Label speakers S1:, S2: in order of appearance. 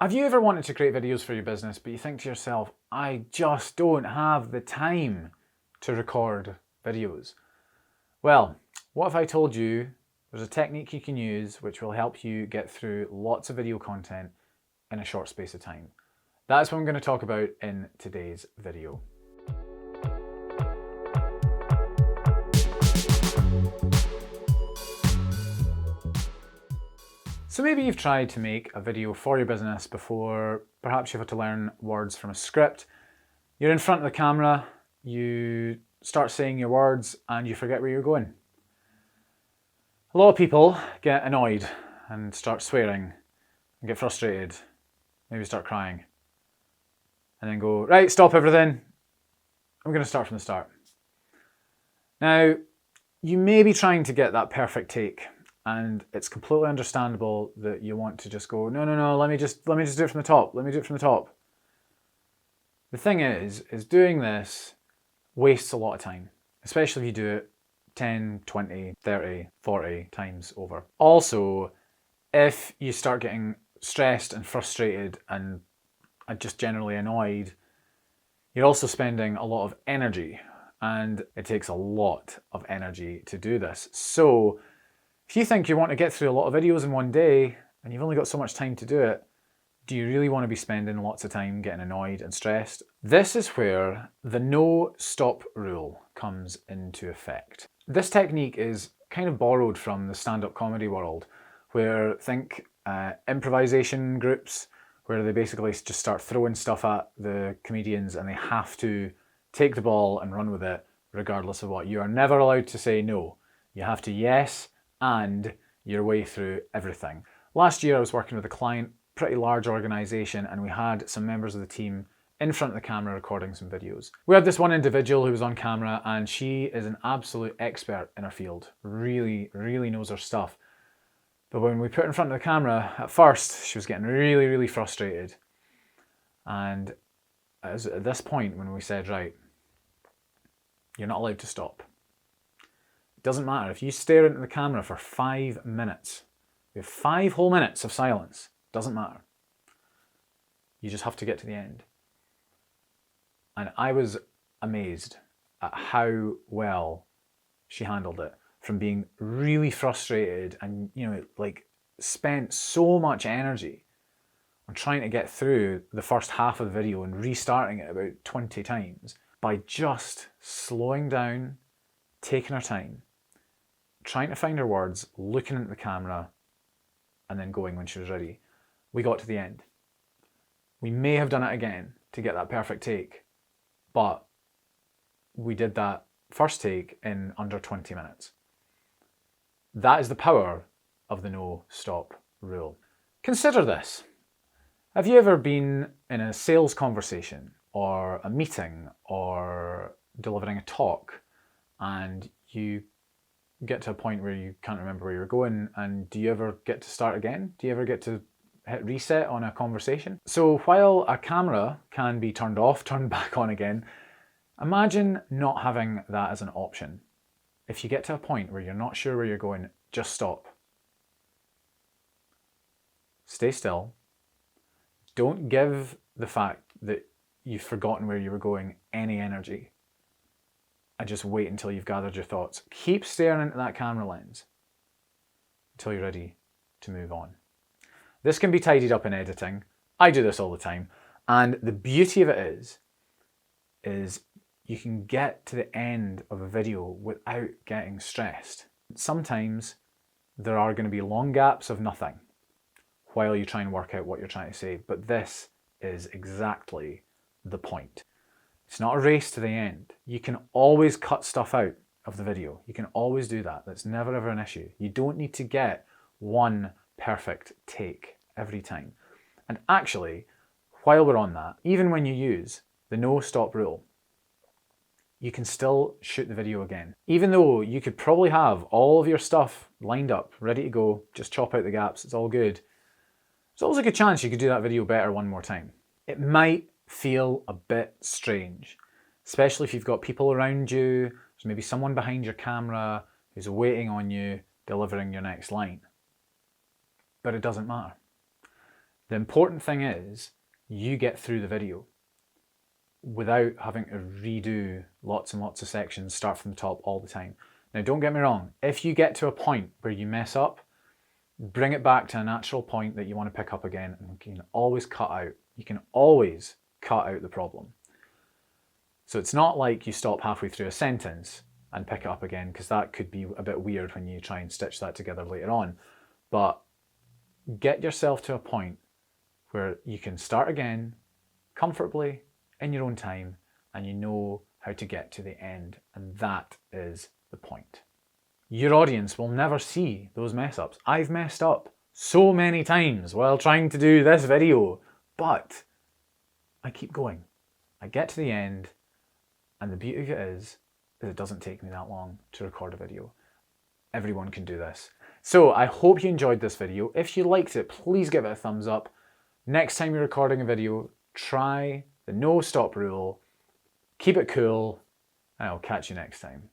S1: Have you ever wanted to create videos for your business, but you think to yourself, I just don't have the time to record videos? Well, what if I told you there's a technique you can use which will help you get through lots of video content in a short space of time? That's what I'm going to talk about in today's video. So maybe you've tried to make a video for your business before, perhaps you've had to learn words from a script. You're in front of the camera, you start saying your words and you forget where you're going. A lot of people get annoyed and start swearing and get frustrated, maybe start crying, and then go, right, stop everything, I'm going to start from the start. Now, you may be trying to get that perfect take, and it's completely understandable that you want to just go, no, let me just do it from the top. Let me do it from the top. The thing is doing this wastes a lot of time, especially if you do it 10, 20, 30, 40 times over. Also, if you start getting stressed and frustrated and just generally annoyed, you're also spending a lot of energy, and it takes a lot of energy to do this. So if you think you want to get through a lot of videos in one day and you've only got so much time to do it, do you really want to be spending lots of time getting annoyed and stressed? This is where the no-stop rule comes into effect. This technique is kind of borrowed from the stand-up comedy world, where think improvisation groups, where they basically just start throwing stuff at the comedians and they have to take the ball and run with it regardless of what. You are never allowed to say no. You have to yes and your way through everything. Last year I was working with a client, pretty large organization, and we had some members of the team in front of the camera recording some videos. We had this one individual who was on camera, and she is an absolute expert in her field. Really knows her stuff. But when we put her in front of the camera, at first she was getting really frustrated. And at this point when we said, right, you're not allowed to stop. It doesn't matter. If you stare into the camera for 5 minutes, we have 5 whole minutes of silence. Doesn't matter. You just have to get to the end. And I was amazed at how well she handled it, from being really frustrated and, like, spent so much energy on trying to get through the first half of the video and restarting it about 20 times, by just slowing down, taking her time, trying to find her words, looking at the camera, and then going when she was ready. We got to the end. We may have done it again to get that perfect take, but we did that first take in under 20 minutes. That is the power of the no-stop rule. Consider this. Have you ever been in a sales conversation or a meeting or delivering a talk, and you get to a point where you can't remember where you're going, and do you ever get to start again? Do you ever get to hit reset on a conversation? So while a camera can be turned off, turned back on again, imagine not having that as an option. If you get to a point where you're not sure where you're going, just stop. Stay still. Don't give the fact that you've forgotten where you were going any energy. And just wait until you've gathered your thoughts. Keep staring into that camera lens until you're ready to move on. This can be tidied up in editing. I do this all the time. And the beauty of it is you can get to the end of a video without getting stressed. Sometimes there are going to be long gaps of nothing while you try and work out what you're trying to say. But this is exactly the point. It's not a race to the end. You can always cut stuff out of the video. You can always do that. That's never ever an issue. You don't need to get one perfect take every time. And actually, while we're on that, even when you use the no-stop rule, you can still shoot the video again. Even though you could probably have all of your stuff lined up, ready to go, just chop out the gaps, it's all good. There's always a good chance you could do that video better one more time. It might feel a bit strange, especially if you've got people around you, there's maybe someone behind your camera who's waiting on you delivering your next line. But it doesn't matter. The important thing is you get through the video without having to redo lots and lots of sections, start from the top all the time. Now, don't get me wrong, if you get to a point where you mess up, bring it back to a natural point that you want to pick up again, and you can always cut out the problem. So it's not like you stop halfway through a sentence and pick it up again, because that could be a bit weird when you try and stitch that together later on. But get yourself to a point where you can start again comfortably in your own time, and you know how to get to the end, and that is the point. Your audience will never see those mess ups. I've messed up so many times while trying to do this video, but I keep going. I get to the end, and the beauty of it is it doesn't take me that long to record a video. Everyone can do this. So I hope you enjoyed this video. If you liked it, please give it a thumbs up. Next time you're recording a video, try the no stop rule, keep it cool, and I'll catch you next time.